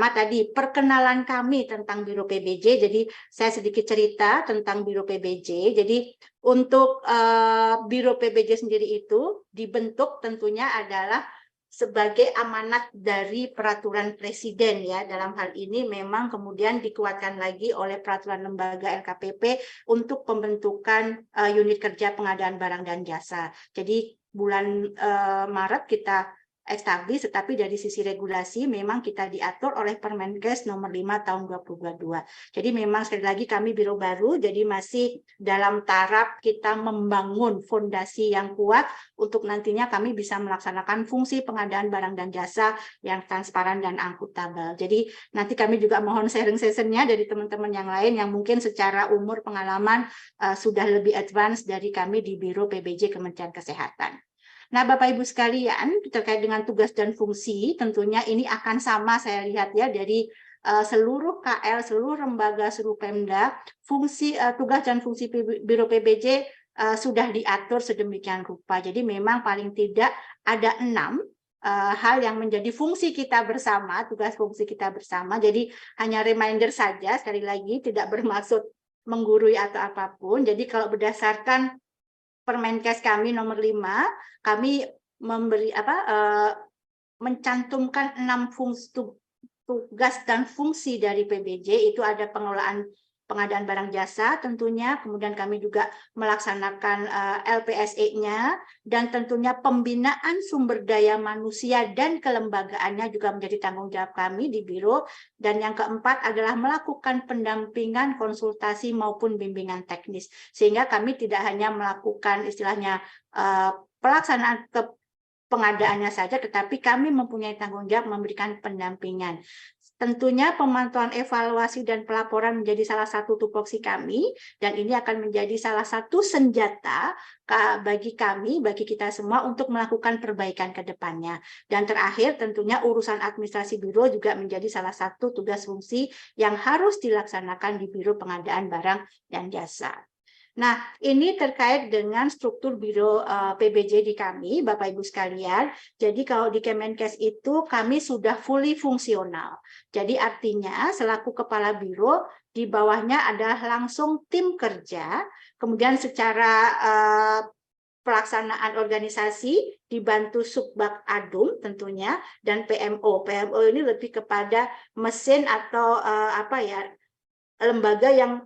pertama tadi perkenalan kami tentang Biro PBJ. Jadi saya sedikit cerita tentang Biro PBJ. Jadi untuk Biro PBJ sendiri itu dibentuk tentunya adalah sebagai amanat dari peraturan presiden ya. Dalam hal ini memang kemudian dikuatkan lagi oleh peraturan lembaga LKPP untuk pembentukan unit kerja pengadaan barang dan jasa. Jadi bulan Maret kita establis, tetapi dari sisi regulasi memang kita diatur oleh Permenkes nomor 5 tahun 2022. Jadi memang sekali lagi kami biro baru, jadi masih dalam taraf kita membangun fondasi yang kuat untuk nantinya kami bisa melaksanakan fungsi pengadaan barang dan jasa yang transparan dan akuntabel. Jadi nanti kami juga mohon sharing sessionnya dari teman-teman yang lain yang mungkin secara umur pengalaman sudah lebih advance dari kami di Biro PBJ Kementerian Kesehatan. Nah, Bapak Ibu sekalian, terkait dengan tugas dan fungsi, tentunya ini akan sama saya lihat ya dari seluruh KL, seluruh lembaga, seluruh Pemda, fungsi tugas dan fungsi Biro PBJ sudah diatur sedemikian rupa. Jadi memang paling tidak ada 6 hal yang menjadi fungsi kita bersama, tugas fungsi kita bersama. Jadi hanya reminder saja, sekali lagi tidak bermaksud menggurui atau apapun. Jadi kalau berdasarkan Permenkes kami nomor 5, kami memberi mencantumkan 6 fungsi tugas dan fungsi dari PBJ. Itu ada pengelolaan pengadaan barang jasa tentunya, kemudian kami juga melaksanakan LPSE-nya, dan tentunya pembinaan sumber daya manusia dan kelembagaannya juga menjadi tanggung jawab kami di Biro. Dan yang keempat adalah melakukan pendampingan, konsultasi maupun bimbingan teknis, sehingga kami tidak hanya melakukan istilahnya pelaksanaan pengadaannya saja, tetapi kami mempunyai tanggung jawab memberikan pendampingan. Tentunya pemantauan evaluasi dan pelaporan menjadi salah satu tupoksi kami, dan ini akan menjadi salah satu senjata bagi kami, bagi kita semua untuk melakukan perbaikan ke depannya. Dan terakhir tentunya urusan administrasi biro juga menjadi salah satu tugas fungsi yang harus dilaksanakan di Biro Pengadaan Barang dan Jasa. Nah, ini terkait dengan struktur Biro PBJ di kami, Bapak Ibu sekalian. Jadi kalau di Kemenkes itu kami sudah fully fungsional. Jadi artinya selaku kepala biro, di bawahnya adalah langsung tim kerja, kemudian secara pelaksanaan organisasi dibantu Subbag Adum tentunya, dan PMO. PMO ini lebih kepada mesin atau lembaga yang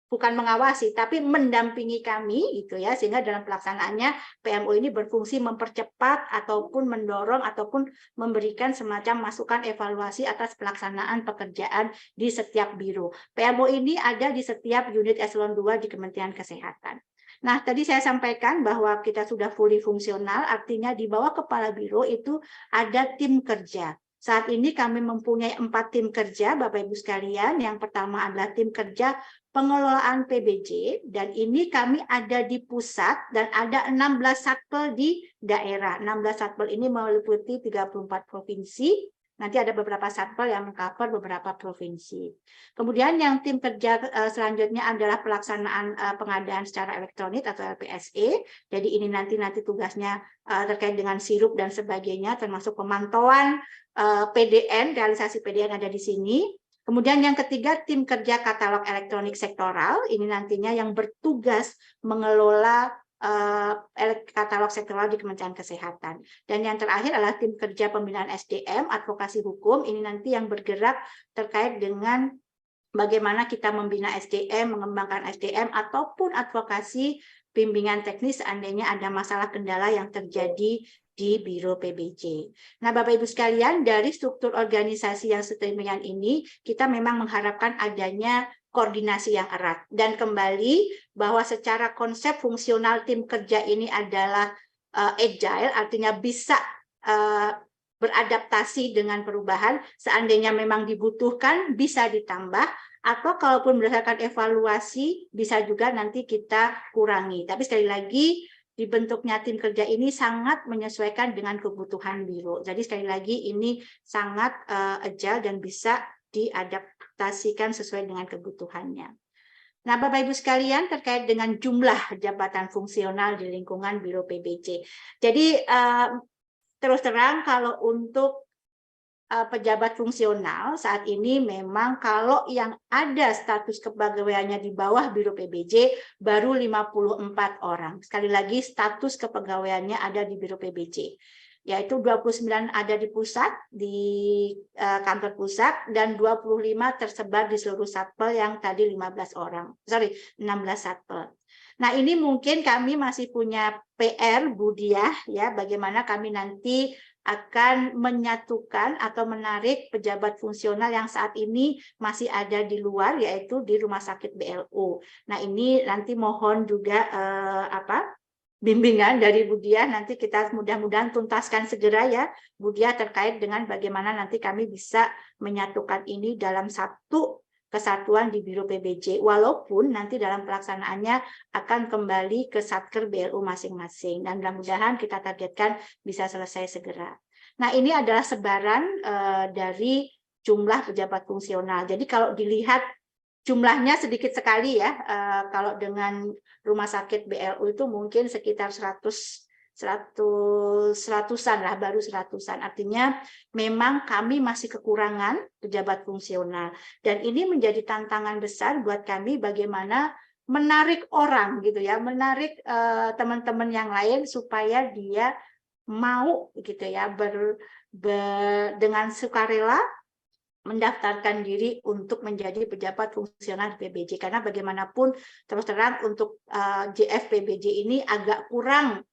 bukan mengawasi, tapi mendampingi kami, gitu ya, sehingga dalam pelaksanaannya PMO ini berfungsi mempercepat ataupun mendorong ataupun memberikan semacam masukan evaluasi atas pelaksanaan pekerjaan di setiap biro. PMO ini ada di setiap unit eselon 2 di Kementerian Kesehatan. Nah, tadi saya sampaikan bahwa kita sudah fully fungsional, artinya di bawah kepala biro itu ada tim kerja. Saat ini kami mempunyai 4 tim kerja, Bapak Ibu sekalian. Yang pertama adalah tim kerja pengelolaan PBJ, dan ini kami ada di pusat dan ada 16 satpel di daerah. 16 satpel ini meliputi 34 provinsi. Nanti ada beberapa satpel yang mengcover beberapa provinsi. Kemudian yang tim kerja selanjutnya adalah pelaksanaan pengadaan secara elektronik atau LPSE. Jadi ini nanti tugasnya terkait dengan sirup dan sebagainya, termasuk pemantauan PDN, realisasi PDN ada di sini. Kemudian yang ketiga, tim kerja katalog elektronik sektoral. Ini nantinya yang bertugas mengelola katalog sektoral di Kementerian Kesehatan. Dan yang terakhir adalah tim kerja pembinaan SDM, advokasi hukum. Ini nanti yang bergerak terkait dengan bagaimana kita membina SDM, mengembangkan SDM, ataupun advokasi bimbingan teknis seandainya ada masalah kendala yang terjadi di Biro PBJ. Nah, Bapak Ibu sekalian, dari struktur organisasi yang sedemikian ini, kita memang mengharapkan adanya koordinasi yang erat. Dan kembali bahwa secara konsep fungsional tim kerja ini adalah agile, artinya bisa beradaptasi dengan perubahan, seandainya memang dibutuhkan bisa ditambah, atau kalaupun berdasarkan evaluasi bisa juga nanti kita kurangi. Tapi sekali lagi, dibentuknya tim kerja ini sangat menyesuaikan dengan kebutuhan biro. Jadi sekali lagi ini sangat agile dan bisa diadaptasikan sesuai dengan kebutuhannya. Nah, Bapak Ibu sekalian, terkait dengan jumlah jabatan fungsional di lingkungan Biro PBJ. Jadi terus terang kalau untuk pejabat fungsional saat ini memang kalau yang ada status kepegawaiannya di bawah Biro PBJ baru 54 orang. Sekali lagi status kepegawaiannya ada di Biro PBJ. Yaitu 29 ada di pusat, di kantor pusat, dan 25 tersebar di seluruh satpel yang tadi 16 satpel. Nah, ini mungkin kami masih punya PR, Bu Diah, ya, bagaimana kami nanti akan menyatukan atau menarik pejabat fungsional yang saat ini masih ada di luar, yaitu di Rumah Sakit BLU. Nah, ini nanti mohon juga bimbingan dari Bu Diah, nanti kita mudah-mudahan tuntaskan segera ya, Bu Diah, terkait dengan bagaimana nanti kami bisa menyatukan ini dalam satu kesatuan di Biro PBJ, walaupun nanti dalam pelaksanaannya akan kembali ke Satker BLU masing-masing, dan mudah-mudahan kita targetkan bisa selesai segera. Nah, ini adalah sebaran dari jumlah pejabat fungsional. Jadi kalau dilihat jumlahnya sedikit sekali ya, kalau dengan rumah sakit BLU itu mungkin sekitar 100-an lah, baru 100-an. Artinya memang kami masih kekurangan pejabat fungsional. Dan ini menjadi tantangan besar buat kami bagaimana menarik orang gitu ya, menarik teman-teman yang lain supaya dia mau gitu ya dengan sukarela mendaftarkan diri untuk menjadi pejabat fungsional PBJ, karena bagaimanapun terus terang untuk JF PBJ ini agak kurang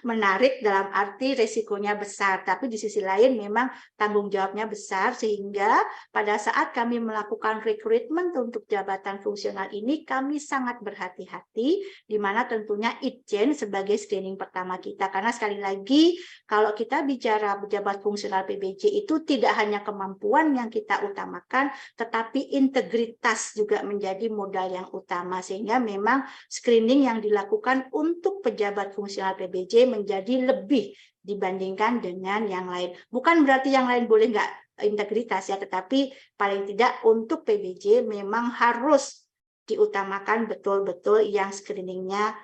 menarik dalam arti resikonya besar, tapi di sisi lain memang tanggung jawabnya besar, sehingga pada saat kami melakukan rekrutmen untuk jabatan fungsional ini kami sangat berhati-hati, di mana tentunya Itjen sebagai screening pertama kita, karena sekali lagi kalau kita bicara pejabat fungsional PBJ itu tidak hanya kemampuan yang kita utamakan, tetapi integritas juga menjadi modal yang utama, sehingga memang screening yang dilakukan untuk pejabat fungsional PBJ menjadi lebih dibandingkan dengan yang lain. Bukan berarti yang lain boleh nggak integritas ya, tetapi paling tidak untuk PBJ memang harus diutamakan betul-betul yang screeningnya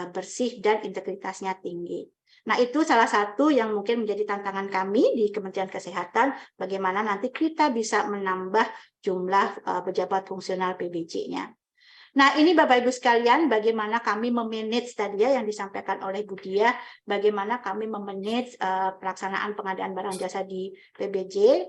bersih dan integritasnya tinggi. Nah, itu salah satu yang mungkin menjadi tantangan kami di Kementerian Kesehatan, bagaimana nanti kita bisa menambah jumlah pejabat fungsional PBJ-nya. Nah, ini Bapak Ibu sekalian, bagaimana kami memanage tadi ya yang disampaikan oleh Bu Diah, bagaimana kami memanage pelaksanaan pengadaan barang jasa di PBJ,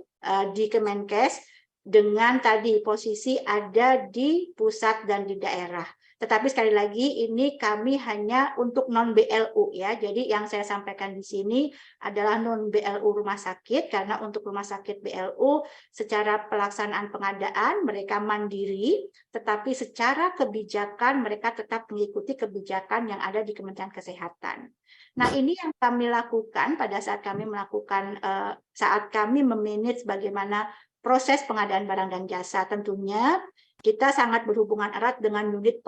di Kemenkes, dengan tadi posisi ada di pusat dan di daerah. Tetapi sekali lagi ini kami hanya untuk non-BLU ya. Jadi yang saya sampaikan di sini adalah non-BLU rumah sakit, karena untuk rumah sakit BLU secara pelaksanaan pengadaan mereka mandiri, tetapi secara kebijakan mereka tetap mengikuti kebijakan yang ada di Kementerian Kesehatan. Nah, ini yang kami lakukan pada saat kami melakukan saat kami memanage bagaimana proses pengadaan barang dan jasa. Tentunya kita sangat berhubungan erat dengan unit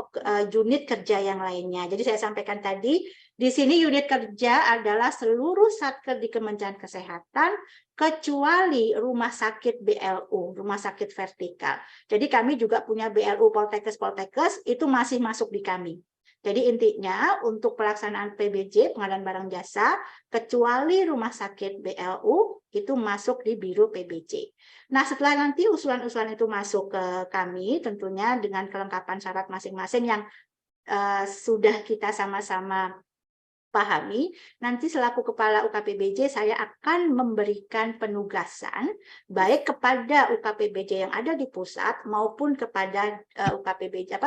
kerja yang lainnya. Jadi saya sampaikan tadi, di sini unit kerja adalah seluruh satker di Kementerian Kesehatan, kecuali rumah sakit BLU, rumah sakit vertikal. Jadi kami juga punya BLU Poltekkes, itu masih masuk di kami. Jadi intinya untuk pelaksanaan PBJ, pengadaan barang jasa, kecuali rumah sakit BLU, itu masuk di Biro PBJ. Nah, setelah nanti usulan-usulan itu masuk ke kami, tentunya dengan kelengkapan syarat masing-masing yang sudah kita sama-sama pahami, nanti selaku Kepala UKPBJ saya akan memberikan penugasan baik kepada UKPBJ yang ada di pusat maupun kepada UKPBJ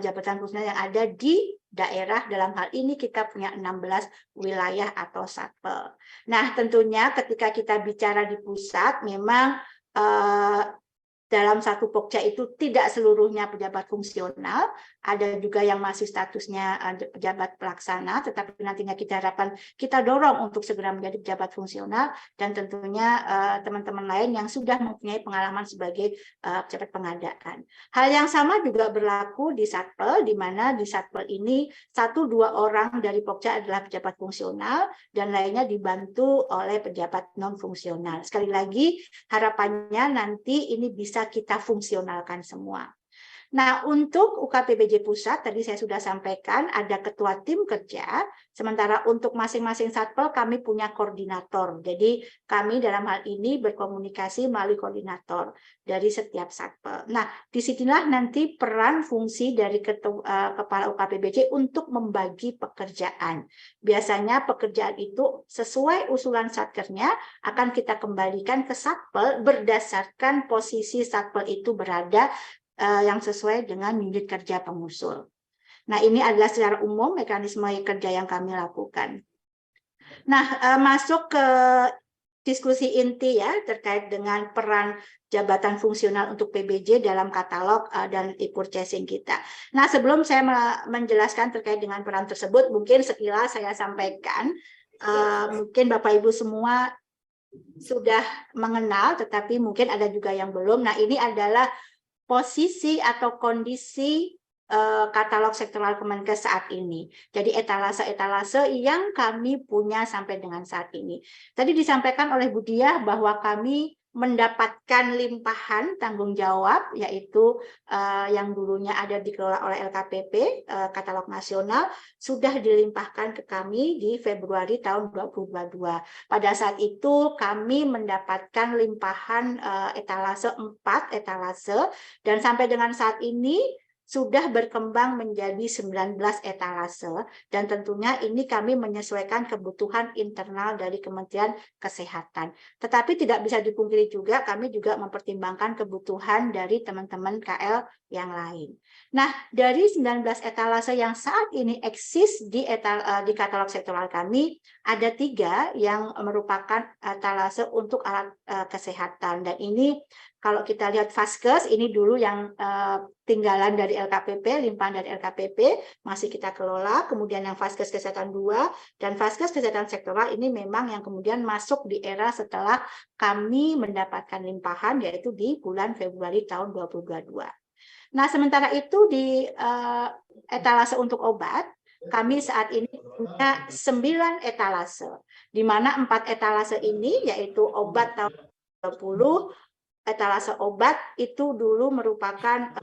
jabatan fungsional yang ada di daerah. Dalam hal ini kita punya 16 wilayah atau satpel. Nah, tentunya ketika kita bicara di pusat memang dalam satu Pokja itu tidak seluruhnya pejabat fungsional, ada juga yang masih statusnya pejabat pelaksana, tetapi nantinya kita harapkan kita dorong untuk segera menjadi pejabat fungsional, dan tentunya teman-teman lain yang sudah mempunyai pengalaman sebagai pejabat pengadaan. Hal yang sama juga berlaku di Satpel, di mana di Satpel ini 1-2 orang dari Pokja adalah pejabat fungsional dan lainnya dibantu oleh pejabat non fungsional. Sekali lagi harapannya nanti ini bisa kita fungsionalkan semua. Nah, untuk UKPBJ Pusat, tadi saya sudah sampaikan, ada ketua tim kerja, sementara untuk masing-masing satpel kami punya koordinator. Jadi, kami dalam hal ini berkomunikasi melalui koordinator dari setiap satpel. Nah, disinilah nanti peran fungsi dari kepala UKPBJ untuk membagi pekerjaan. Biasanya pekerjaan itu sesuai usulan satkernya akan kita kembalikan ke satpel berdasarkan posisi satpel itu berada yang sesuai dengan unit kerja pengusul. Nah, ini adalah secara umum mekanisme kerja yang kami lakukan. Nah, masuk ke diskusi inti ya terkait dengan peran jabatan fungsional untuk PBJ dalam katalog dan e-purchasing kita. Nah, sebelum saya menjelaskan terkait dengan peran tersebut, mungkin sekilas saya sampaikan, mungkin Bapak Ibu semua sudah mengenal, tetapi mungkin ada juga yang belum. Nah, ini adalah posisi atau kondisi katalog sektoral Kemenkes saat ini. Jadi etalase-etalase yang kami punya sampai dengan saat ini. Tadi disampaikan oleh Bu Diah bahwa kami mendapatkan limpahan tanggung jawab, yaitu yang dulunya ada dikelola oleh LKPP, katalog nasional, sudah dilimpahkan ke kami di Februari tahun 2022. Pada saat itu kami mendapatkan limpahan etalase 4 etalase, dan sampai dengan saat ini sudah berkembang menjadi 19 etalase, dan tentunya ini kami menyesuaikan kebutuhan internal dari Kementerian Kesehatan. Tetapi tidak bisa dipungkiri juga, kami juga mempertimbangkan kebutuhan dari teman-teman KL yang lain. Nah, dari 19 etalase yang saat ini eksis di katalog sektoral kami, ada 3 yang merupakan etalase untuk alat kesehatan. Dan ini kalau kita lihat Vaskes, ini dulu yang tinggalan dari LKPP, limpahan dari LKPP, masih kita kelola. Kemudian yang Vaskes Kesehatan 2, dan Vaskes Kesehatan Sektoral ini memang yang kemudian masuk di era setelah kami mendapatkan limpahan, yaitu di bulan Februari tahun 2022. Nah, sementara itu di etalase untuk obat, kami saat ini punya 9 etalase, di mana 4 etalase ini yaitu obat tahun 2020, etalase obat itu dulu merupakan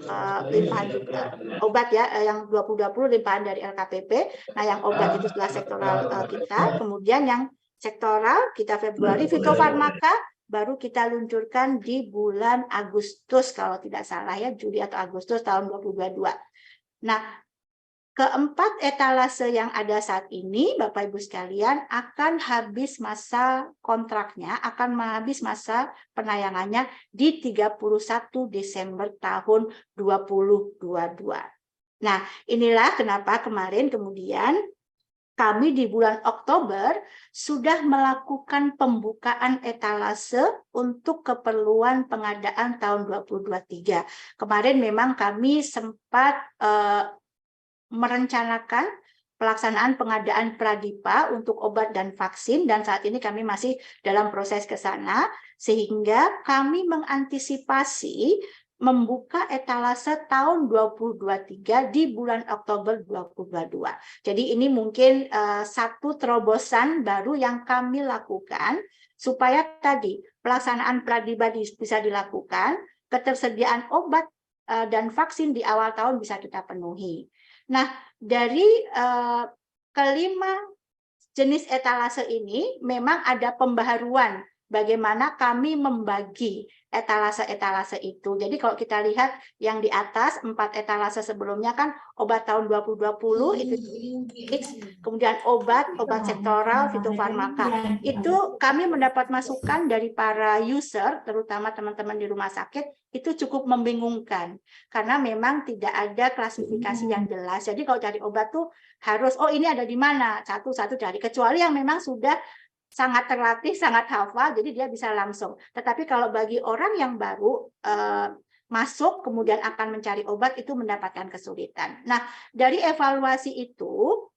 limpahan juga. Obat ya, yang 2020 limpahan dari LKPP. Nah, yang obat itu setelah sektoral kita, kemudian yang sektoral kita Februari, fitofarmaka baru kita luncurkan di bulan Agustus kalau tidak salah ya, Juli atau Agustus tahun 2022. Nah, keempat etalase yang ada saat ini, Bapak Ibu sekalian, akan habis masa kontraknya, akan habis masa penayangannya di 31 Desember tahun 2022. Nah, inilah kenapa kemarin kemudian kami di bulan Oktober sudah melakukan pembukaan etalase untuk keperluan pengadaan tahun 2023. Kemarin memang kami sempat merencanakan pelaksanaan pengadaan Pradipa untuk obat dan vaksin, dan saat ini kami masih dalam proses ke sana, sehingga kami mengantisipasi membuka etalase tahun 2023 di bulan Oktober 2022. Jadi ini mungkin satu terobosan baru yang kami lakukan supaya tadi pelaksanaan Pradipa bisa dilakukan, ketersediaan obat dan vaksin di awal tahun bisa kita penuhi. Nah, dari kelima jenis etalase ini memang ada pembaharuan bagaimana kami membagi etalase-etalase itu. Jadi kalau kita lihat yang di atas 4 etalase sebelumnya kan obat tahun 2020 itu kemudian obat sektoral, fitofarmaka. Itu kami mendapat masukan dari para user, terutama teman-teman di rumah sakit, itu cukup membingungkan karena memang tidak ada klasifikasi yang jelas. Jadi kalau cari obat tuh harus ini ada di mana, satu-satu cari, kecuali yang memang sudah sangat terlatih, sangat hafal, jadi dia bisa langsung. Tetapi kalau bagi orang yang baru masuk kemudian akan mencari obat, itu mendapatkan kesulitan. Nah, dari evaluasi itu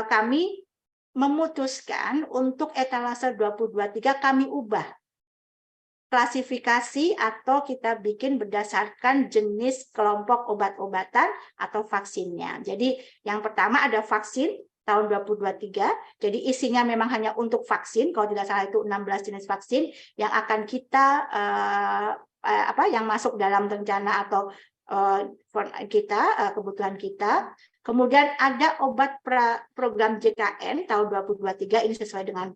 kami memutuskan untuk etalase 2023 kami ubah klasifikasi atau kita bikin berdasarkan jenis kelompok obat-obatan atau vaksinnya. Jadi yang pertama ada vaksin tahun 2023. Jadi isinya memang hanya untuk vaksin, kalau tidak salah itu 16 jenis vaksin yang akan kita yang masuk dalam rencana atau kebutuhan kita. Kemudian ada obat program JKN tahun 2023, ini sesuai dengan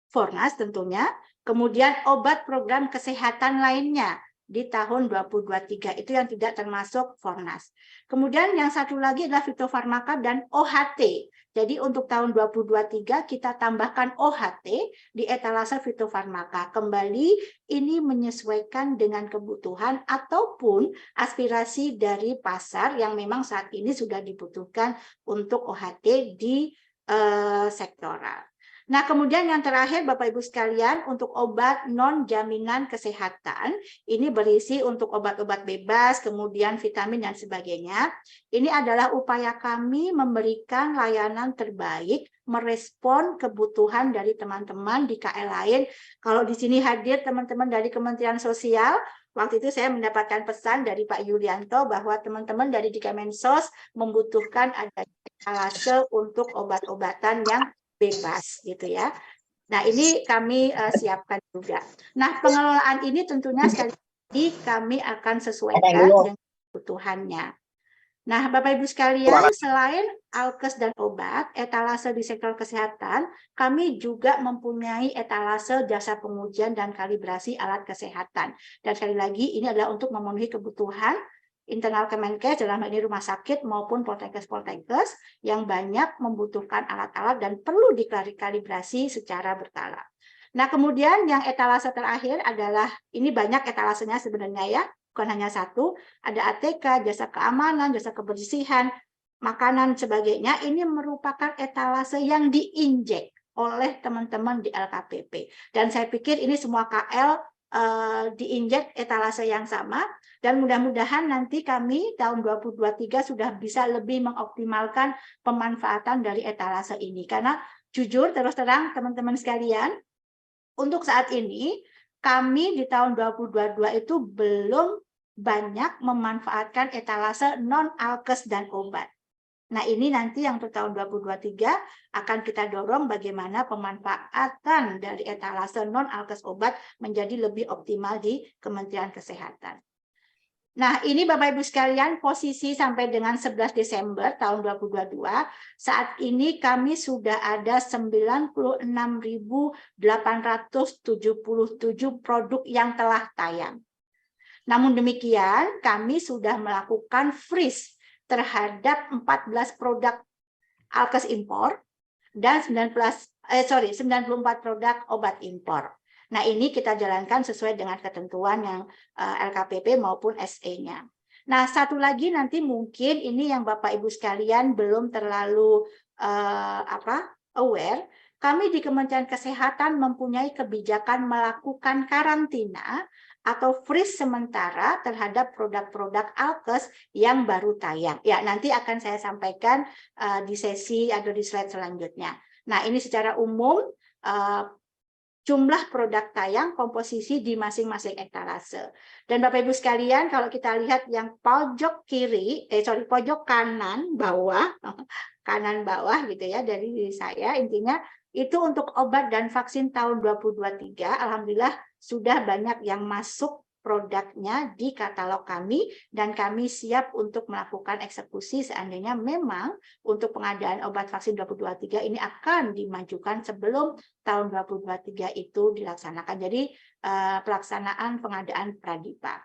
Fornas tentunya. Kemudian obat program kesehatan lainnya di tahun 2023 itu yang tidak termasuk Fornas. Kemudian yang satu lagi adalah fitofarmaka dan OHT. Jadi untuk tahun 2023 kita tambahkan OHT di etalase fitofarmaka. Kembali ini menyesuaikan dengan kebutuhan ataupun aspirasi dari pasar yang memang saat ini sudah dibutuhkan untuk OHT di sektoral. Nah, kemudian yang terakhir Bapak Ibu sekalian, untuk obat non-jaminan kesehatan, ini berisi untuk obat-obat bebas, kemudian vitamin dan sebagainya. Ini adalah upaya kami memberikan layanan terbaik, merespon kebutuhan dari teman-teman di KL lain. Kalau di sini hadir teman-teman dari Kementerian Sosial, waktu itu saya mendapatkan pesan dari Pak Yulianto bahwa teman-teman dari di Kemensos membutuhkan ada etalase untuk obat-obatan yang bebas gitu ya. Nah, ini kami siapkan juga. Nah, pengelolaan ini tentunya sekali lagi kami akan sesuaikan dengan kebutuhannya. Nah, Bapak Ibu sekalian, selain alkes dan obat, etalase di sektor kesehatan, kami juga mempunyai etalase jasa pengujian dan kalibrasi alat kesehatan. Dan sekali lagi, ini adalah untuk memenuhi kebutuhan internal Kemenkes dalam hal ini rumah sakit maupun poltekkes yang banyak membutuhkan alat-alat dan perlu dikalibrasi secara berkala. Nah, kemudian yang etalase terakhir adalah, ini banyak etalasenya sebenarnya ya, bukan hanya satu, ada ATK, jasa keamanan, jasa kebersihan, makanan, sebagainya. Ini merupakan etalase yang diinjek oleh teman-teman di LKPP. Dan saya pikir ini semua KL diinjek etalase yang sama, dan mudah-mudahan nanti kami tahun 2023 sudah bisa lebih mengoptimalkan pemanfaatan dari etalase ini. Karena jujur terus terang teman-teman sekalian, untuk saat ini kami di tahun 2022 itu belum banyak memanfaatkan etalase non-alkes dan obat. Nah, ini nanti yang untuk tahun 2023 akan kita dorong bagaimana pemanfaatan dari etalase non-alkes obat menjadi lebih optimal di Kementerian Kesehatan. Nah, ini Bapak Ibu sekalian posisi sampai dengan 11 Desember tahun 2022. Saat ini kami sudah ada 96.877 produk yang telah tayang. Namun demikian, kami sudah melakukan freeze terhadap 14 produk alkes impor dan 94 produk obat impor. Nah, ini kita jalankan sesuai dengan ketentuan yang LKPP maupun SE-nya. Nah, satu lagi nanti mungkin ini yang Bapak Ibu sekalian belum terlalu aware, kami di Kementerian Kesehatan mempunyai kebijakan melakukan karantina atau freeze sementara terhadap produk-produk alkes yang baru tayang. Ya, nanti akan saya sampaikan di sesi atau di slide selanjutnya. Nah, ini secara umum jumlah produk tayang, komposisi di masing-masing etalase. Dan Bapak Ibu sekalian, kalau kita lihat yang pojok kiri, pojok kanan bawah gitu ya dari diri saya, intinya itu untuk obat dan vaksin tahun 2023, alhamdulillah sudah banyak yang masuk produknya di katalog kami, dan kami siap untuk melakukan eksekusi seandainya memang untuk pengadaan obat vaksin 2023 ini akan dimajukan sebelum tahun 2023 itu dilaksanakan. Jadi pelaksanaan pengadaan Pradipa.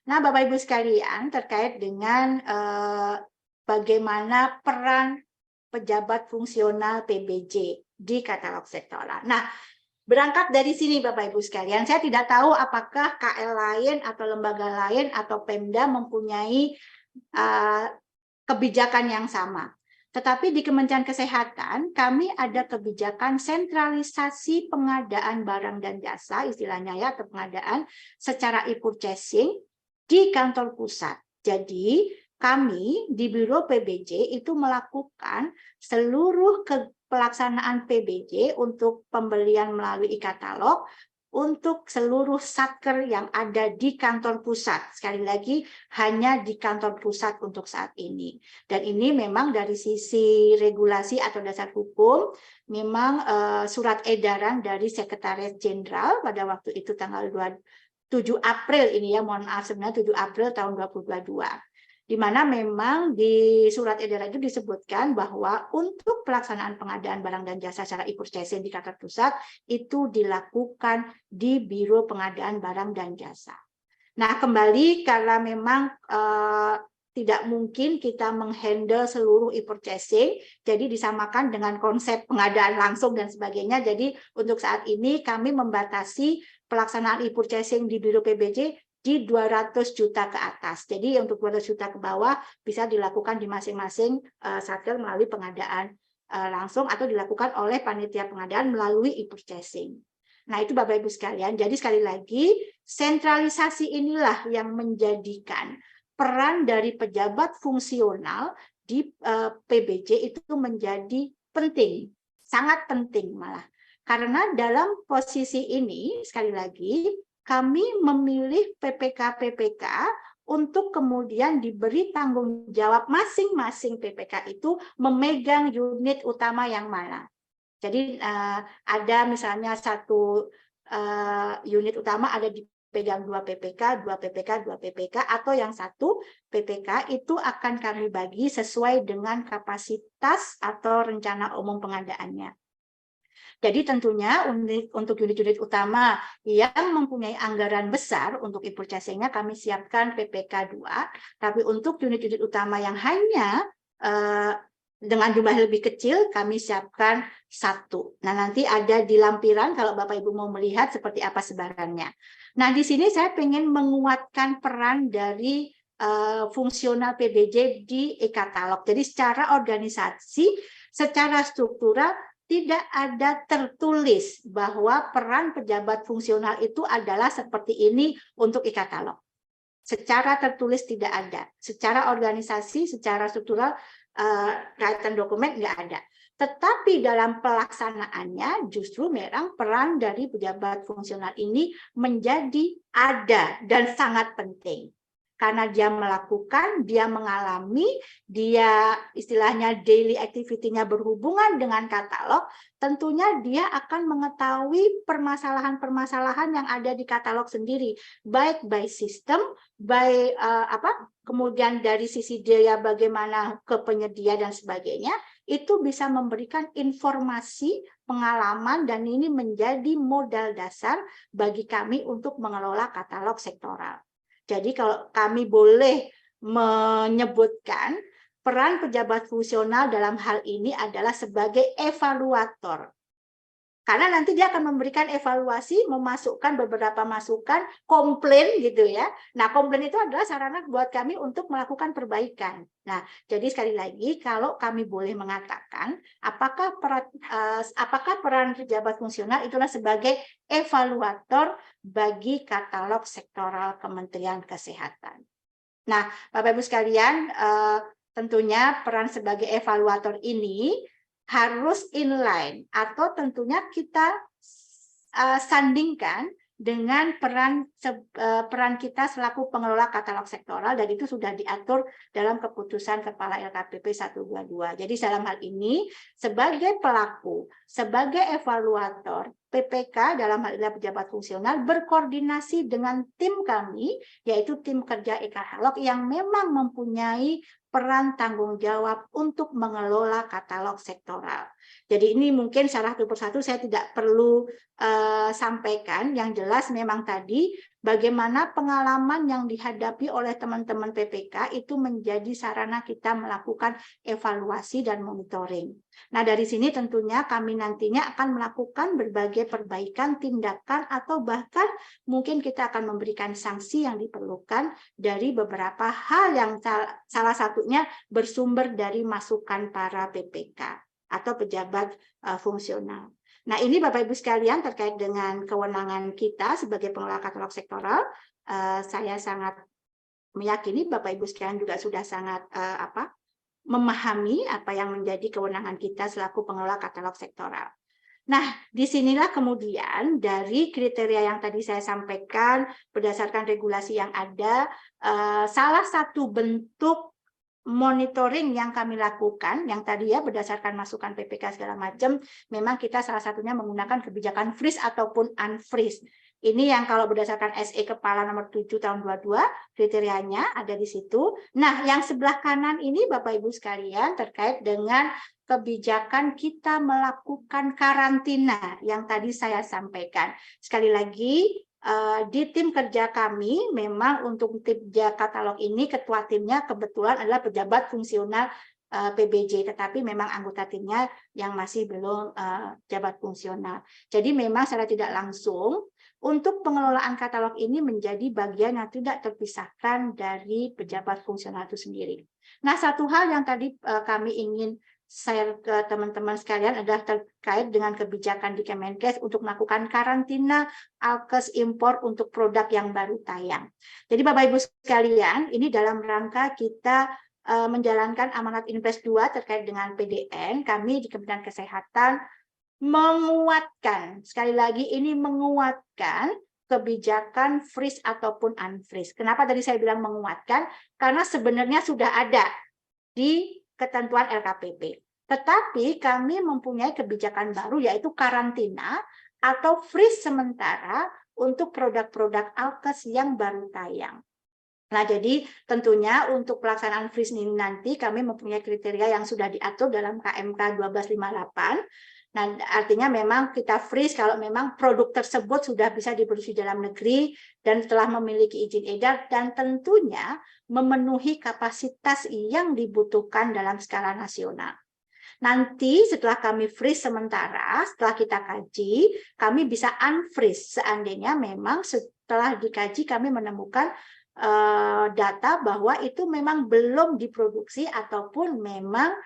Nah, Bapak Ibu sekalian, terkait dengan bagaimana peran pejabat fungsional PBJ di katalog sektoral. Nah, berangkat dari sini Bapak Ibu sekalian, saya tidak tahu apakah KL lain atau lembaga lain atau Pemda mempunyai kebijakan yang sama. Tetapi di Kementerian Kesehatan, kami ada kebijakan sentralisasi pengadaan barang dan jasa, istilahnya ya, atau pengadaan secara e-purchasing di kantor pusat. Jadi, kami di Biro PBJ itu melakukan seluruh pelaksanaan PBJ untuk pembelian melalui e-katalog untuk seluruh satker yang ada di kantor pusat. Sekali lagi, hanya di kantor pusat untuk saat ini. Dan ini memang dari sisi regulasi atau dasar hukum, memang surat edaran dari Sekretaris Jenderal pada waktu itu tanggal 7 April ini ya, mohon maaf, sebenarnya 7 April tahun 2022. Di mana memang di surat edaran itu disebutkan bahwa untuk pelaksanaan pengadaan barang dan jasa secara e-purchasing di kantor pusat itu dilakukan di Biro Pengadaan Barang dan Jasa. Nah, kembali karena memang tidak mungkin kita menghandle seluruh e-purchasing, jadi disamakan dengan konsep pengadaan langsung dan sebagainya. Jadi untuk saat ini kami membatasi pelaksanaan e-purchasing di Biro PBJ di 200 juta ke atas. Jadi untuk 200 juta ke bawah bisa dilakukan di masing-masing satker melalui pengadaan langsung atau dilakukan oleh panitia pengadaan melalui e-purchasing. Nah, itu Bapak Ibu sekalian. Jadi sekali lagi, sentralisasi inilah yang menjadikan peran dari pejabat fungsional di PBJ itu menjadi penting, sangat penting malah. Karena dalam posisi ini, sekali lagi, kami memilih PPK-PPK untuk kemudian diberi tanggung jawab masing-masing PPK itu memegang unit utama yang mana. Jadi ada misalnya satu unit utama ada dipegang 2 PPK, 2 PPK, 2 PPK, atau yang satu PPK itu akan kami bagi sesuai dengan kapasitas atau rencana umum pengadaannya. Jadi tentunya untuk unit-unit utama yang mempunyai anggaran besar untuk e-purchasing-nya kami siapkan PPK 2, tapi untuk unit-unit utama yang hanya dengan jumlah lebih kecil kami siapkan 1. Nah, nanti ada di lampiran kalau Bapak Ibu mau melihat seperti apa sebarannya. Nah, di sini saya ingin menguatkan peran dari fungsional PBJ di e-katalog. Jadi secara organisasi, secara struktural tidak ada tertulis bahwa peran pejabat fungsional itu adalah seperti ini untuk e-katalog. Secara tertulis tidak ada. Secara organisasi, secara struktural, kaitan dokumen nggak ada. Tetapi dalam pelaksanaannya justru memang peran dari pejabat fungsional ini menjadi ada dan sangat penting. Karena dia melakukan, dia mengalami, dia istilahnya daily activity-nya berhubungan dengan katalog, tentunya dia akan mengetahui permasalahan-permasalahan yang ada di katalog sendiri, baik by sistem, by kemudian dari sisi dia bagaimana ke penyedia dan sebagainya, itu bisa memberikan informasi, pengalaman, dan ini menjadi modal dasar bagi kami untuk mengelola katalog sektoral. Jadi kalau kami boleh menyebutkan peran pejabat fungsional dalam hal ini adalah sebagai evaluator. Karena nanti dia akan memberikan evaluasi, memasukkan beberapa masukan, komplain gitu ya. Nah, komplain itu adalah sarana buat kami untuk melakukan perbaikan. Nah, jadi sekali lagi, kalau kami boleh mengatakan, apakah peran pejabat fungsional itulah sebagai evaluator bagi katalog sektoral Kementerian Kesehatan. Nah, Bapak Ibu sekalian, tentunya peran sebagai evaluator ini harus inline atau tentunya kita sandingkan dengan peran kita selaku pengelola katalog sektoral, dan itu sudah diatur dalam keputusan Kepala LKPP 122. Jadi dalam hal ini sebagai pelaku, sebagai evaluator, PPK dalam hal ini pejabat fungsional berkoordinasi dengan tim kami, yaitu tim kerja e-katalog yang memang mempunyai peran tanggung jawab untuk mengelola katalog sektoral. Jadi ini mungkin secara satu persatu saya tidak perlu sampaikan, yang jelas memang tadi bagaimana pengalaman yang dihadapi oleh teman-teman PPK itu menjadi sarana kita melakukan evaluasi dan monitoring. Nah, dari sini tentunya kami nantinya akan melakukan berbagai perbaikan, tindakan, atau bahkan mungkin kita akan memberikan sanksi yang diperlukan dari beberapa hal yang salah satunya bersumber dari masukan para PPK atau pejabat fungsional. Nah, ini Bapak Ibu sekalian terkait dengan kewenangan kita sebagai pengelola katalog sektoral. Saya sangat meyakini Bapak Ibu sekalian juga sudah sangat memahami apa yang menjadi kewenangan kita selaku pengelola katalog sektoral. Nah, disinilah kemudian dari kriteria yang tadi saya sampaikan berdasarkan regulasi yang ada, salah satu bentuk monitoring yang kami lakukan, yang tadi ya berdasarkan masukan PPK segala macam, memang kita salah satunya menggunakan kebijakan freeze ataupun unfreeze. Ini yang kalau berdasarkan SE Kepala nomor 7 tahun 22, kriterianya ada di situ. Nah, yang sebelah kanan ini Bapak Ibu sekalian terkait dengan kebijakan kita melakukan karantina yang tadi saya sampaikan. Sekali lagi, di tim kerja kami, memang untuk tim kerja katalog ini, ketua timnya kebetulan adalah pejabat fungsional PBJ, tetapi memang anggota timnya yang masih belum jabat fungsional. Jadi memang secara tidak langsung, untuk pengelolaan katalog ini menjadi bagian yang tidak terpisahkan dari pejabat fungsional itu sendiri. Nah, satu hal yang tadi kami ingin share ke teman-teman sekalian adalah terkait dengan kebijakan di Kemenkes untuk melakukan karantina alkes impor untuk produk yang baru tayang. Jadi Bapak Ibu sekalian, ini dalam rangka kita menjalankan amanat Inpres 2 terkait dengan PDN, kami di Kementerian Kesehatan menguatkan, sekali lagi ini menguatkan kebijakan freeze ataupun unfreeze. Kenapa tadi saya bilang menguatkan? Karena sebenarnya sudah ada di ketentuan LKPP. Tetapi kami mempunyai kebijakan baru yaitu karantina atau freeze sementara untuk produk-produk alkes yang baru tayang. Nah, jadi tentunya untuk pelaksanaan freeze ini nanti kami mempunyai kriteria yang sudah diatur dalam KMK 1258. Nah, artinya memang kita freeze kalau memang produk tersebut sudah bisa diproduksi dalam negeri dan telah memiliki izin edar dan tentunya memenuhi kapasitas yang dibutuhkan dalam skala nasional. Nanti setelah kami freeze sementara, setelah kita kaji, kami bisa unfreeze seandainya memang setelah dikaji kami menemukan data bahwa itu memang belum diproduksi ataupun memang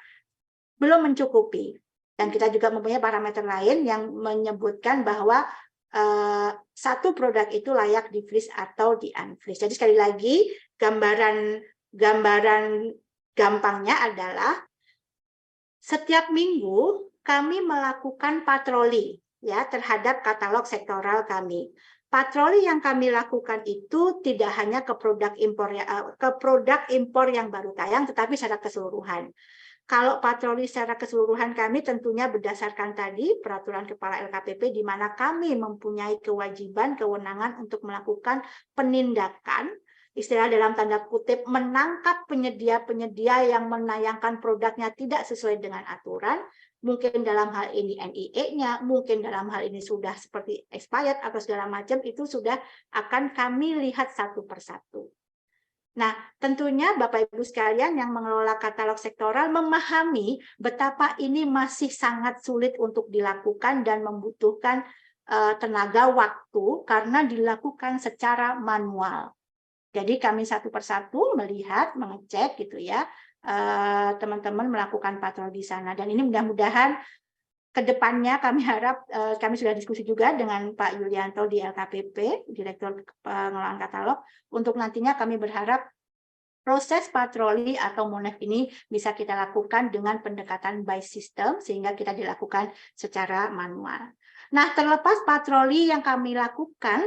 belum mencukupi. Dan kita juga mempunyai parameter lain yang menyebutkan bahwa satu produk itu layak di freeze atau di unfreeze. Jadi sekali lagi gambaran gampangnya adalah setiap minggu kami melakukan patroli ya terhadap katalog sektoral kami. Patroli yang kami lakukan itu tidak hanya ke produk impor yang baru tayang, tetapi secara keseluruhan. Kalau patroli secara keseluruhan kami tentunya berdasarkan tadi peraturan kepala LKPP di mana kami mempunyai kewajiban, kewenangan untuk melakukan penindakan, istilah dalam tanda kutip menangkap penyedia-penyedia yang menayangkan produknya tidak sesuai dengan aturan, mungkin dalam hal ini NIE-nya, mungkin dalam hal ini sudah seperti expired atau segala macam, itu sudah akan kami lihat satu persatu. Nah, tentunya Bapak Ibu sekalian yang mengelola katalog sektoral memahami betapa ini masih sangat sulit untuk dilakukan dan membutuhkan tenaga waktu karena dilakukan secara manual. Jadi kami satu persatu melihat, mengecek gitu ya, teman-teman melakukan patroli di sana. Dan ini mudah-mudahan ke depannya kami harap, kami sudah diskusi juga dengan Pak Yulianto di LKPP, Direktur Pengelolaan Katalog, untuk nantinya kami berharap proses patroli atau MONEF ini bisa kita lakukan dengan pendekatan by system, sehingga kita dilakukan secara manual. Nah, terlepas patroli yang kami lakukan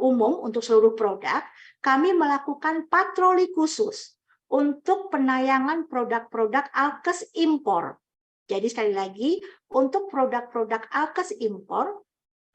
umum untuk seluruh produk, kami melakukan patroli khusus untuk penayangan produk-produk alkes impor. Jadi sekali lagi, untuk produk-produk alkes impor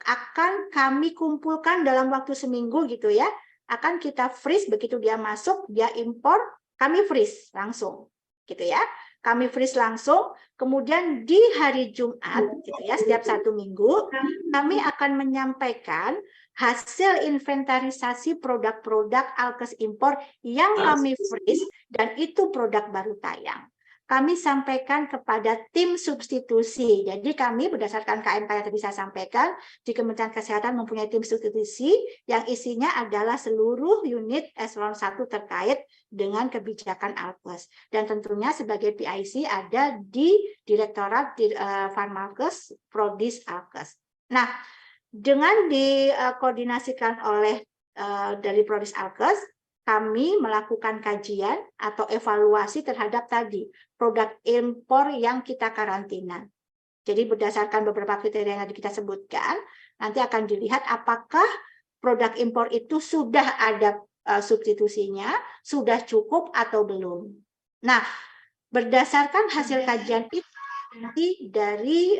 akan kami kumpulkan dalam waktu seminggu gitu ya, akan kita freeze begitu dia masuk, dia impor, kami freeze langsung gitu ya. Kami freeze langsung, kemudian di hari Jumat gitu ya, setiap satu minggu kami akan menyampaikan hasil inventarisasi produk-produk alkes impor yang kami freeze dan itu produk baru tayang. Kami sampaikan kepada tim substitusi. Jadi kami berdasarkan KMK yang tadi saya sampaikan, di Kementerian Kesehatan mempunyai tim substitusi yang isinya adalah seluruh unit eselon 1 terkait dengan kebijakan alkes. Dan tentunya sebagai PIC ada di Direktorat Farmalkes Prodis Alkes. Nah, dengan dikoordinasikan oleh dari Prodis Alkes, kami melakukan kajian atau evaluasi terhadap tadi produk impor yang kita karantina. Jadi berdasarkan beberapa kriteria yang tadi kita sebutkan, nanti akan dilihat apakah produk impor itu sudah ada substitusinya, sudah cukup atau belum. Nah, berdasarkan hasil kajian itu nanti dari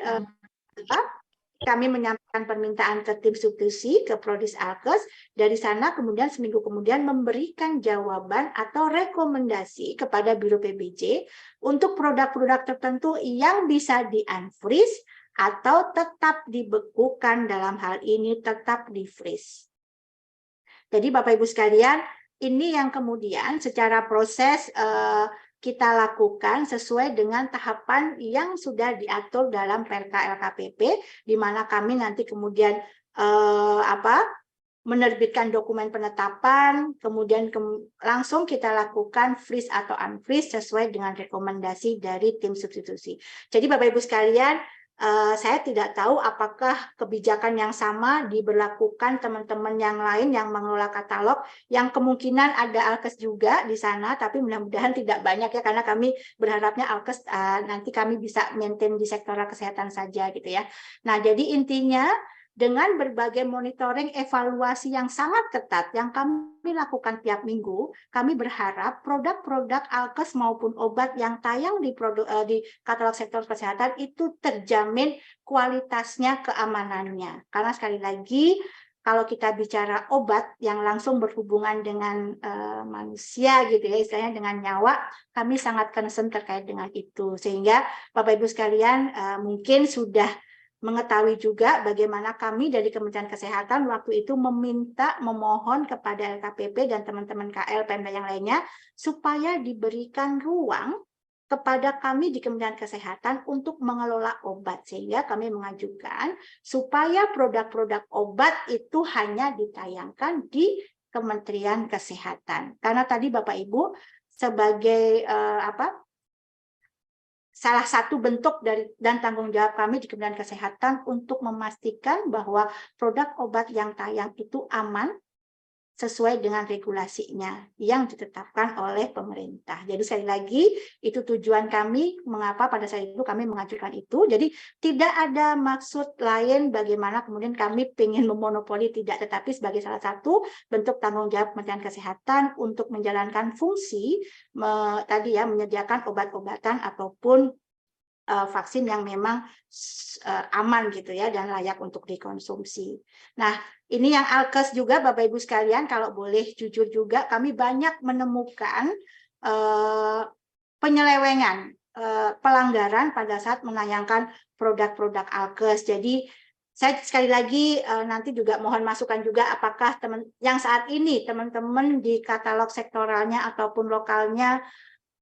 kami menyampaikan permintaan ke tim substitusi, ke Prodis Alkes. Dari sana kemudian seminggu kemudian memberikan jawaban atau rekomendasi kepada Biro PBJ untuk produk-produk tertentu yang bisa di-unfreeze atau tetap dibekukan, dalam hal ini tetap di-freeze. Jadi Bapak Ibu sekalian, ini yang kemudian secara proses kita lakukan sesuai dengan tahapan yang sudah diatur dalam Perka LKPP, di mana kami nanti kemudian menerbitkan dokumen penetapan, kemudian langsung kita lakukan freeze atau unfreeze sesuai dengan rekomendasi dari tim substitusi. Jadi Bapak Ibu sekalian, saya tidak tahu apakah kebijakan yang sama diberlakukan teman-teman yang lain yang mengelola katalog, yang kemungkinan ada Alkes juga di sana, tapi mudah-mudahan tidak banyak ya, karena kami berharapnya Alkes nanti kami bisa maintain di sektor kesehatan saja gitu ya. Nah, jadi intinya dengan berbagai monitoring evaluasi yang sangat ketat yang kami lakukan tiap minggu, kami berharap produk-produk Alkes maupun obat yang tayang di katalog sektor kesehatan itu terjamin kualitasnya, keamanannya. Karena sekali lagi, kalau kita bicara obat yang langsung berhubungan dengan manusia gitu ya, istilahnya dengan nyawa, kami sangat concern terkait dengan itu. Sehingga Bapak Ibu sekalian mungkin sudah mengetahui juga bagaimana kami dari Kementerian Kesehatan waktu itu memohon kepada LKPP dan teman-teman KL Pemda yang lainnya supaya diberikan ruang kepada kami di Kementerian Kesehatan untuk mengelola obat, sehingga kami mengajukan supaya produk-produk obat itu hanya ditayangkan di Kementerian Kesehatan. Karena tadi Bapak Ibu sebagai salah satu bentuk dari dan tanggung jawab kami di Kementerian Kesehatan untuk memastikan bahwa produk obat yang tayang itu aman sesuai dengan regulasinya yang ditetapkan oleh pemerintah. Jadi sekali lagi itu tujuan kami mengapa pada saat itu kami mengajukan itu. Jadi tidak ada maksud lain bagaimana kemudian kami ingin memonopoli, tidak, tetapi sebagai salah satu bentuk tanggung jawab Kementerian Kesehatan untuk menjalankan fungsi tadi ya, menyediakan obat-obatan ataupun vaksin yang memang aman gitu ya dan layak untuk dikonsumsi. Nah, ini yang Alkes juga Bapak Ibu sekalian, kalau boleh jujur juga kami banyak menemukan penyelewengan, pelanggaran pada saat menayangkan produk-produk Alkes. Jadi saya sekali lagi nanti juga mohon masukan juga apakah yang saat ini teman-teman di katalog sektoralnya ataupun lokalnya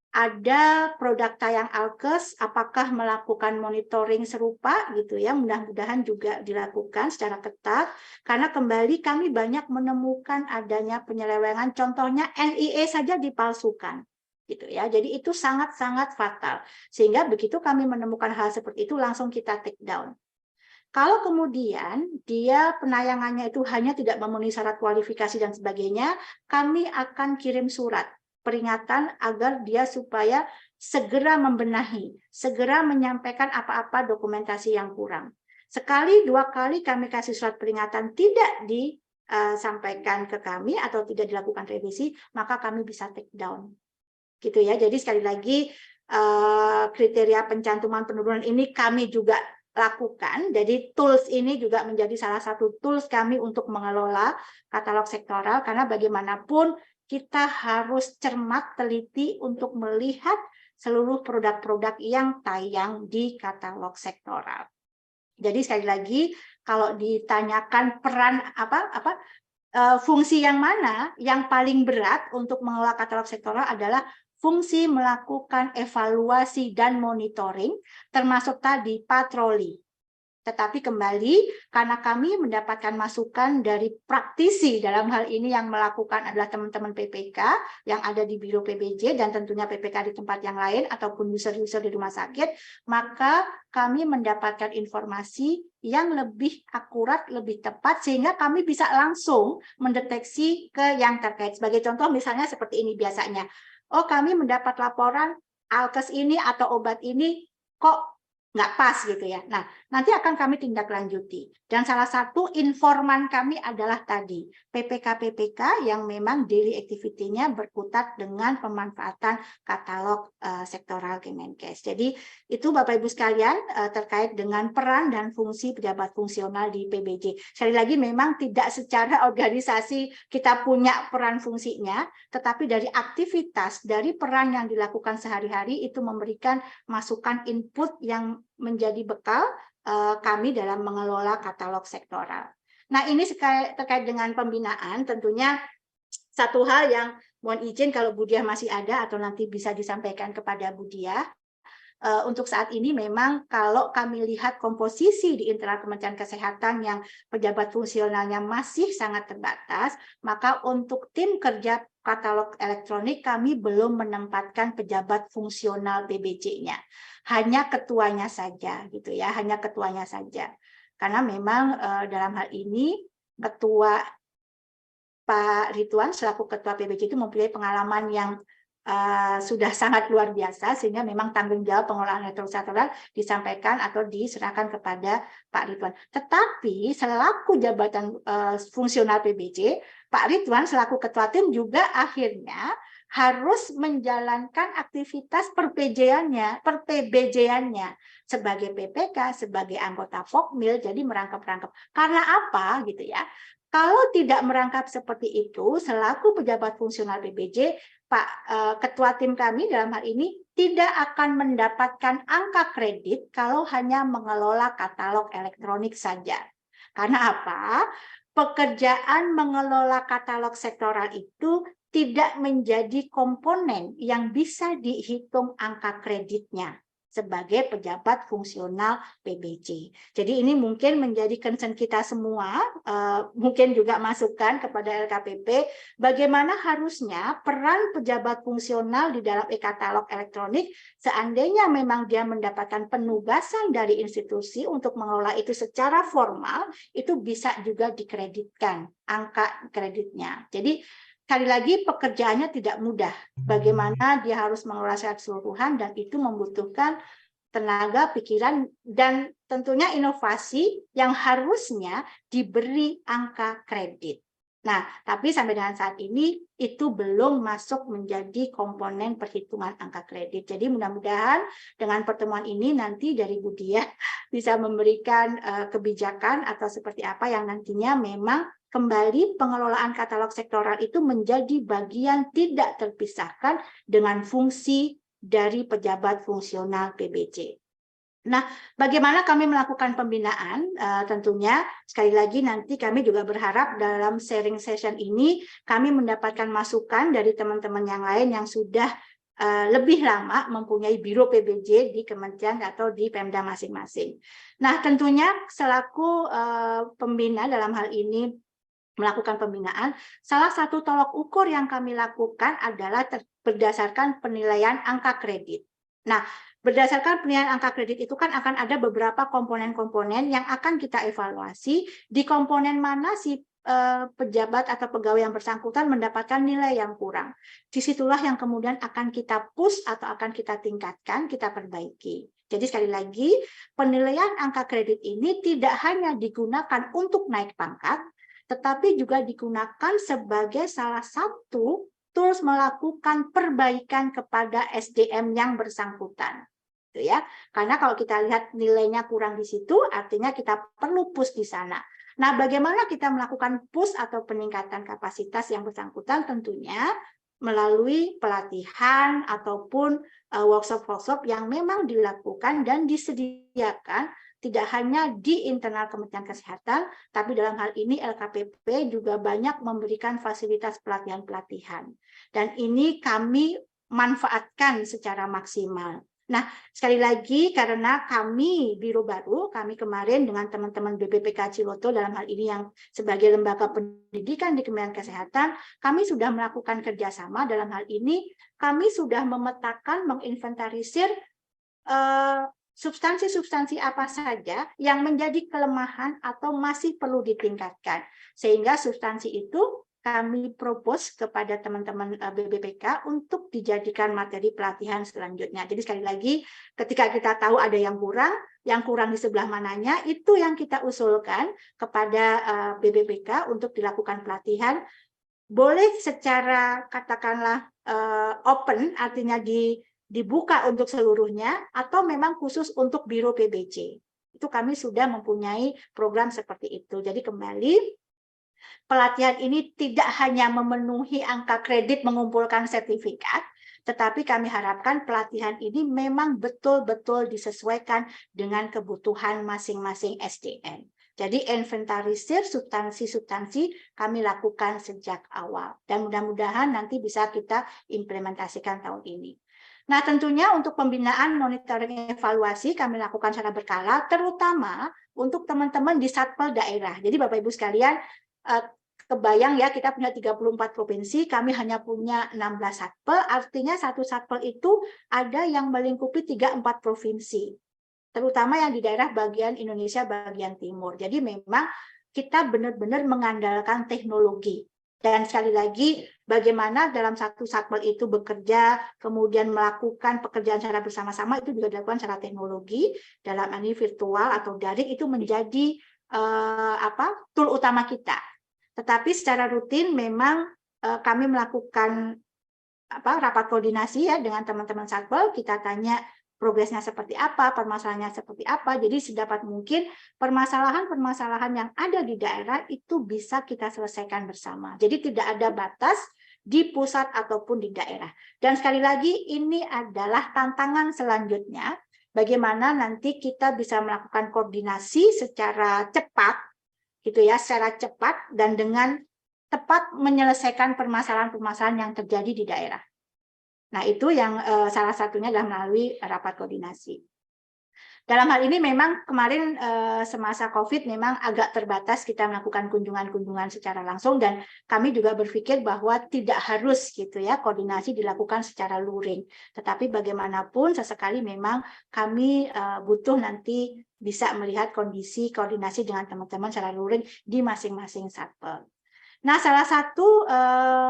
ada produk tayang Alkes, apakah melakukan monitoring serupa gitu ya, mudah-mudahan juga dilakukan secara ketat, karena kembali kami banyak menemukan adanya penyelewengan, contohnya NIE saja dipalsukan gitu ya, jadi itu sangat-sangat fatal, sehingga begitu kami menemukan hal seperti itu langsung kita take down. Kalau kemudian dia penayangannya itu hanya tidak memenuhi syarat kualifikasi dan sebagainya, kami akan kirim surat peringatan agar dia supaya segera membenahi, segera menyampaikan apa-apa dokumentasi yang kurang. Sekali, dua kali kami kasih surat peringatan tidak disampaikan ke kami atau tidak dilakukan revisi, maka kami bisa take down. Gitu ya. Jadi sekali lagi kriteria pencantuman penurunan ini kami juga lakukan. Jadi tools ini juga menjadi salah satu tools kami untuk mengelola katalog sektoral, karena bagaimanapun kita harus cermat, teliti untuk melihat seluruh produk-produk yang tayang di katalog sektoral. Jadi sekali lagi, kalau ditanyakan peran fungsi yang mana yang paling berat untuk mengelola katalog sektoral adalah fungsi melakukan evaluasi dan monitoring, termasuk tadi patroli. Tetapi kembali, karena kami mendapatkan masukan dari praktisi dalam hal ini yang melakukan adalah teman-teman PPK yang ada di Biro PBJ dan tentunya PPK di tempat yang lain ataupun user-user di rumah sakit, maka kami mendapatkan informasi yang lebih akurat, lebih tepat, sehingga kami bisa langsung mendeteksi ke yang terkait. Sebagai contoh misalnya seperti ini biasanya, oh kami mendapat laporan Alkes ini atau obat ini kok nggak pas gitu ya. Nah, nanti akan kami tindak lanjuti. Dan salah satu informan kami adalah tadi PPK-PPK yang memang daily activity-nya berkutat dengan pemanfaatan katalog sektoral Kemenkes. Jadi itu Bapak Ibu sekalian terkait dengan peran dan fungsi pejabat fungsional di PBJ. Sekali lagi memang tidak secara organisasi kita punya peran fungsinya, tetapi dari aktivitas, dari peran yang dilakukan sehari-hari itu memberikan masukan input yang menjadi bekal kami dalam mengelola katalog sektoral. Nah, ini terkait dengan pembinaan, tentunya satu hal yang mohon izin kalau Budiah masih ada atau nanti bisa disampaikan kepada Budiah. Untuk saat ini memang kalau kami lihat komposisi di internal Kementerian Kesehatan yang pejabat fungsionalnya masih sangat terbatas, maka untuk tim kerja katalog elektronik kami belum menempatkan pejabat fungsional PBJ-nya. Hanya ketuanya saja gitu ya, hanya ketuanya saja. Karena memang dalam hal ini ketua Pak Ridwan selaku ketua PBJ itu mempunyai pengalaman yang sudah sangat luar biasa, sehingga memang tanggung jawab pengelolaan elektronik sektoral disampaikan atau diserahkan kepada Pak Ridwan. Tetapi selaku jabatan fungsional PBJ, Pak Ridwan selaku ketua tim juga akhirnya harus menjalankan aktivitas per-PBJ-annya sebagai PPK, sebagai anggota Pokmil, jadi merangkap-rangkap. Karena apa gitu ya? Kalau tidak merangkap seperti itu, selaku pejabat fungsional PBJ, Pak Ketua tim kami dalam hal ini tidak akan mendapatkan angka kredit kalau hanya mengelola katalog elektronik saja. Karena apa? Pekerjaan mengelola katalog sektoral itu tidak menjadi komponen yang bisa dihitung angka kreditnya sebagai pejabat fungsional PBJ. Jadi ini mungkin menjadi concern kita semua, mungkin juga masukan kepada LKPP, bagaimana harusnya peran pejabat fungsional di dalam e-katalog elektronik seandainya memang dia mendapatkan penugasan dari institusi untuk mengelola itu secara formal, itu bisa juga dikreditkan angka kreditnya. Jadi sekali lagi pekerjaannya tidak mudah. Bagaimana dia harus mengelola secara keseluruhan dan itu membutuhkan tenaga, pikiran, dan tentunya inovasi yang harusnya diberi angka kredit. Nah, tapi sampai dengan saat ini itu belum masuk menjadi komponen perhitungan angka kredit. Jadi mudah-mudahan dengan pertemuan ini nanti dari Budiah bisa memberikan kebijakan atau seperti apa yang nantinya memang kembali pengelolaan katalog sektoral itu menjadi bagian tidak terpisahkan dengan fungsi dari pejabat fungsional PBJ. Nah, bagaimana kami melakukan pembinaan? Tentunya sekali lagi nanti kami juga berharap dalam sharing session ini kami mendapatkan masukan dari teman-teman yang lain yang sudah lebih lama mempunyai biro PBJ di kementerian atau di Pemda masing-masing. Nah, tentunya selaku pembina dalam hal ini melakukan pembinaan, salah satu tolok ukur yang kami lakukan adalah berdasarkan penilaian angka kredit. Nah, berdasarkan penilaian angka kredit itu kan akan ada beberapa komponen-komponen yang akan kita evaluasi, di komponen mana si pejabat atau pegawai yang bersangkutan mendapatkan nilai yang kurang. Disitulah yang kemudian akan kita push atau akan kita tingkatkan, kita perbaiki. Jadi sekali lagi, penilaian angka kredit ini tidak hanya digunakan untuk naik pangkat, tetapi juga digunakan sebagai salah satu tools melakukan perbaikan kepada SDM yang bersangkutan. Gitu ya. Karena kalau kita lihat nilainya kurang di situ, artinya kita perlu push di sana. Nah, bagaimana kita melakukan push atau peningkatan kapasitas yang bersangkutan? Tentunya melalui pelatihan ataupun workshop-workshop yang memang dilakukan dan disediakan tidak hanya di internal Kementerian Kesehatan, tapi dalam hal ini LKPP juga banyak memberikan fasilitas pelatihan-pelatihan. Dan ini kami manfaatkan secara maksimal. Nah, sekali lagi karena kami Biro Baru, kami kemarin dengan teman-teman BPPK Ciloto dalam hal ini yang sebagai lembaga pendidikan di Kementerian Kesehatan, kami sudah melakukan kerjasama dalam hal ini, kami sudah memetakan, menginventarisir substansi-substansi apa saja yang menjadi kelemahan atau masih perlu ditingkatkan. Sehingga substansi itu kami propose kepada teman-teman BBPK untuk dijadikan materi pelatihan selanjutnya. Jadi sekali lagi, ketika kita tahu ada yang kurang di sebelah mananya, itu yang kita usulkan kepada BBPK untuk dilakukan pelatihan. Boleh secara katakanlah open, artinya dibuka untuk seluruhnya, atau memang khusus untuk Biro PBC. Itu kami sudah mempunyai program seperti itu. Jadi kembali, pelatihan ini tidak hanya memenuhi angka kredit mengumpulkan sertifikat, tetapi kami harapkan pelatihan ini memang betul-betul disesuaikan dengan kebutuhan masing-masing SDM. Jadi inventarisir substansi-substansi kami lakukan sejak awal. Dan mudah-mudahan nanti bisa kita implementasikan tahun ini. Nah, tentunya untuk pembinaan, monitoring, evaluasi kami lakukan secara berkala, terutama untuk teman-teman di Satpel daerah. Jadi Bapak Ibu sekalian, kebayang ya, kita punya 34 provinsi, kami hanya punya 16 Satpel, artinya satu Satpel itu ada yang melingkupi 3-4 provinsi, terutama yang di daerah bagian Indonesia bagian timur. Jadi memang kita benar-benar mengandalkan teknologi. Dan sekali lagi, bagaimana dalam satu Satpel itu bekerja, kemudian melakukan pekerjaan secara bersama-sama, itu juga dilakukan secara teknologi, dalam ini virtual atau daring, itu menjadi tool utama kita. Tetapi secara rutin memang kami melakukan rapat koordinasi ya dengan teman-teman Satpel, kita tanya progresnya seperti apa, permasalahannya seperti apa. Jadi sedapat mungkin permasalahan-permasalahan yang ada di daerah itu bisa kita selesaikan bersama. Jadi tidak ada batas di pusat ataupun di daerah. Dan sekali lagi ini adalah tantangan selanjutnya, bagaimana nanti kita bisa melakukan koordinasi secara cepat, gitu ya, secara cepat dan dengan tepat menyelesaikan permasalahan-permasalahan yang terjadi di daerah. Nah, itu yang salah satunya adalah melalui rapat koordinasi. Dalam hal ini memang kemarin semasa COVID memang agak terbatas kita melakukan kunjungan-kunjungan secara langsung, dan kami juga berpikir bahwa tidak harus gitu ya koordinasi dilakukan secara luring. Tetapi bagaimanapun sesekali memang kami butuh nanti bisa melihat kondisi koordinasi dengan teman-teman secara luring di masing-masing Satpel. Nah, salah satu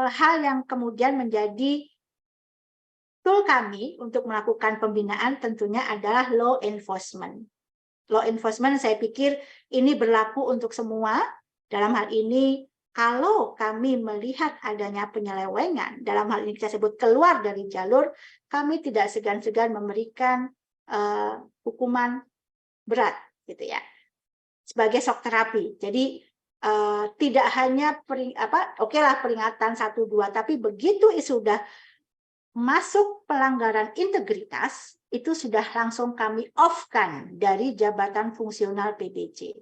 hal yang kemudian menjadi tool kami untuk melakukan pembinaan tentunya adalah law enforcement. Law enforcement saya pikir ini berlaku untuk semua. Dalam hal ini, kalau kami melihat adanya penyelewengan, dalam hal ini kita sebut keluar dari jalur, kami tidak segan-segan memberikan hukuman berat, gitu ya, sebagai shock terapi. Jadi tidak hanya peringatan 1-2, tapi begitu sudah masuk pelanggaran integritas, itu sudah langsung kami off-kan dari jabatan fungsional PBC.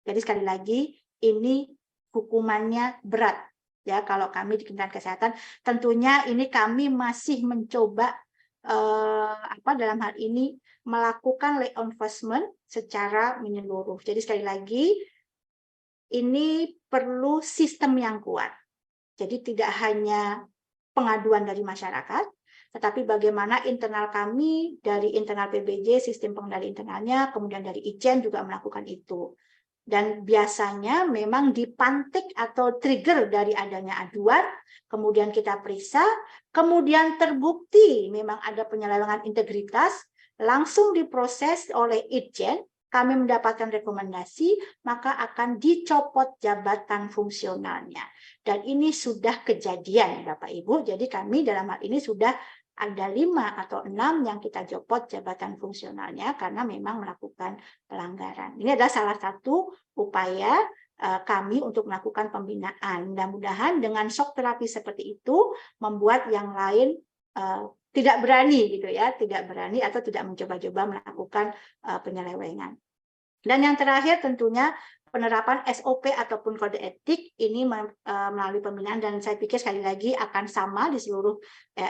Jadi sekali lagi, ini hukumannya berat. Ya, kalau kami di Kementerian Kesehatan, tentunya ini kami masih mencoba dalam hal ini melakukan law enforcement secara menyeluruh. Jadi sekali lagi, ini perlu sistem yang kuat. Jadi tidak hanya pengaduan dari masyarakat, tetapi bagaimana internal kami, dari internal PBJ, sistem pengendali internalnya, kemudian dari ICEN juga melakukan itu. Dan biasanya memang dipantik atau trigger dari adanya aduan, kemudian kita periksa, kemudian terbukti memang ada penyelewengan integritas, langsung diproses oleh ICEN, kami mendapatkan rekomendasi, maka akan dicopot jabatan fungsionalnya. Dan ini sudah kejadian, Bapak Ibu. Jadi kami dalam hal ini sudah ada 5 atau 6 yang kita copot jabatan fungsionalnya karena memang melakukan pelanggaran. Ini adalah salah satu upaya kami untuk melakukan pembinaan. Mudah-mudahan dengan shock terapi seperti itu membuat yang lain tidak berani gitu ya, tidak berani atau tidak mencoba-coba melakukan penyelewengan. Dan yang terakhir tentunya penerapan SOP ataupun kode etik ini melalui pembinaan, dan saya pikir sekali lagi akan sama di seluruh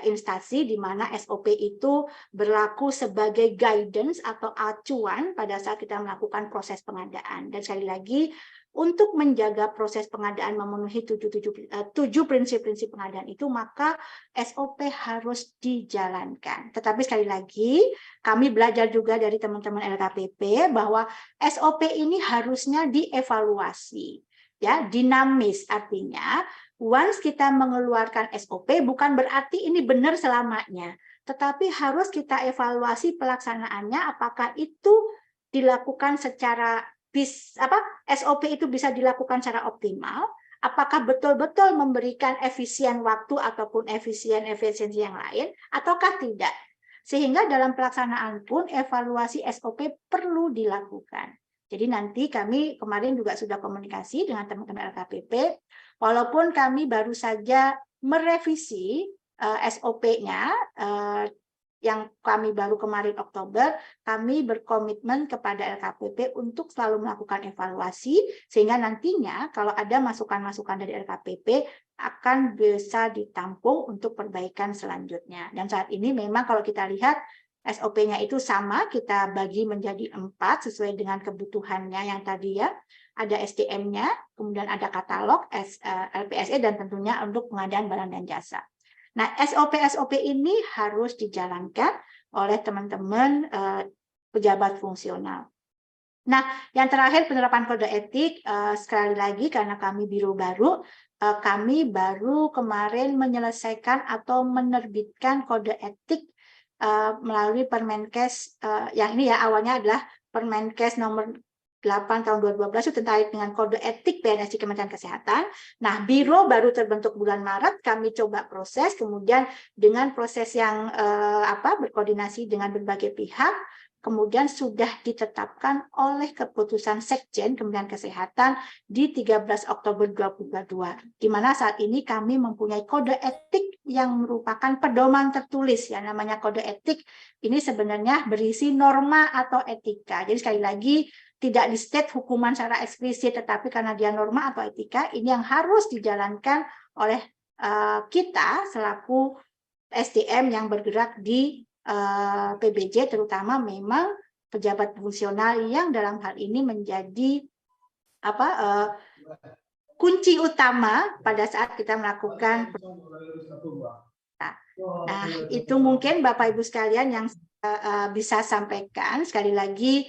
instansi, di mana SOP itu berlaku sebagai guidance atau acuan pada saat kita melakukan proses pengadaan. Dan sekali lagi, untuk menjaga proses pengadaan memenuhi 7 prinsip-prinsip pengadaan itu, maka SOP harus dijalankan. Tetapi sekali lagi, kami belajar juga dari teman-teman LKPP bahwa SOP ini harusnya dievaluasi, ya, dinamis, artinya once kita mengeluarkan SOP bukan berarti ini benar selamanya, tetapi harus kita evaluasi pelaksanaannya apakah itu dilakukan secara SOP itu bisa dilakukan secara optimal, apakah betul-betul memberikan efisien waktu ataupun efisiensi yang lain ataukah tidak. Sehingga dalam pelaksanaan pun evaluasi SOP perlu dilakukan. Jadi nanti kami kemarin juga sudah komunikasi dengan teman-teman LKPP, walaupun kami baru saja merevisi SOP-nya yang kami baru kemarin Oktober, kami berkomitmen kepada LKPP untuk selalu melakukan evaluasi, sehingga nantinya kalau ada masukan-masukan dari LKPP akan bisa ditampung untuk perbaikan selanjutnya. Dan saat ini memang kalau kita lihat SOP-nya itu sama, kita bagi menjadi 4 sesuai dengan kebutuhannya yang tadi ya. Ada SDM-nya, kemudian ada katalog, LPSE, dan tentunya untuk pengadaan barang dan jasa. Nah, SOP-SOP ini harus dijalankan oleh teman-teman pejabat fungsional. Nah, yang terakhir penerapan kode etik, sekali lagi karena kami biro baru, kami baru kemarin menyelesaikan atau menerbitkan kode etik melalui Permenkes, yang ini ya awalnya adalah Permenkes nomor 8 tahun 2012 itu terkait dengan kode etik PNS di Kementerian Kesehatan. Nah, biro baru terbentuk bulan Maret, kami coba proses, kemudian dengan proses yang berkoordinasi dengan berbagai pihak, kemudian sudah ditetapkan oleh keputusan Sekjen Kementerian Kesehatan di 13 Oktober 2022, di mana saat ini kami mempunyai kode etik yang merupakan pedoman tertulis, ya namanya kode etik ini sebenarnya berisi norma atau etika. Jadi sekali lagi tidak di-state hukuman secara eksplisit, tetapi karena dia norma atau etika, ini yang harus dijalankan oleh kita selaku SDM yang bergerak di PBJ, terutama memang pejabat fungsional yang dalam hal ini menjadi kunci utama pada saat kita melakukan. Nah, itu mungkin Bapak Ibu sekalian yang bisa sampaikan. Sekali lagi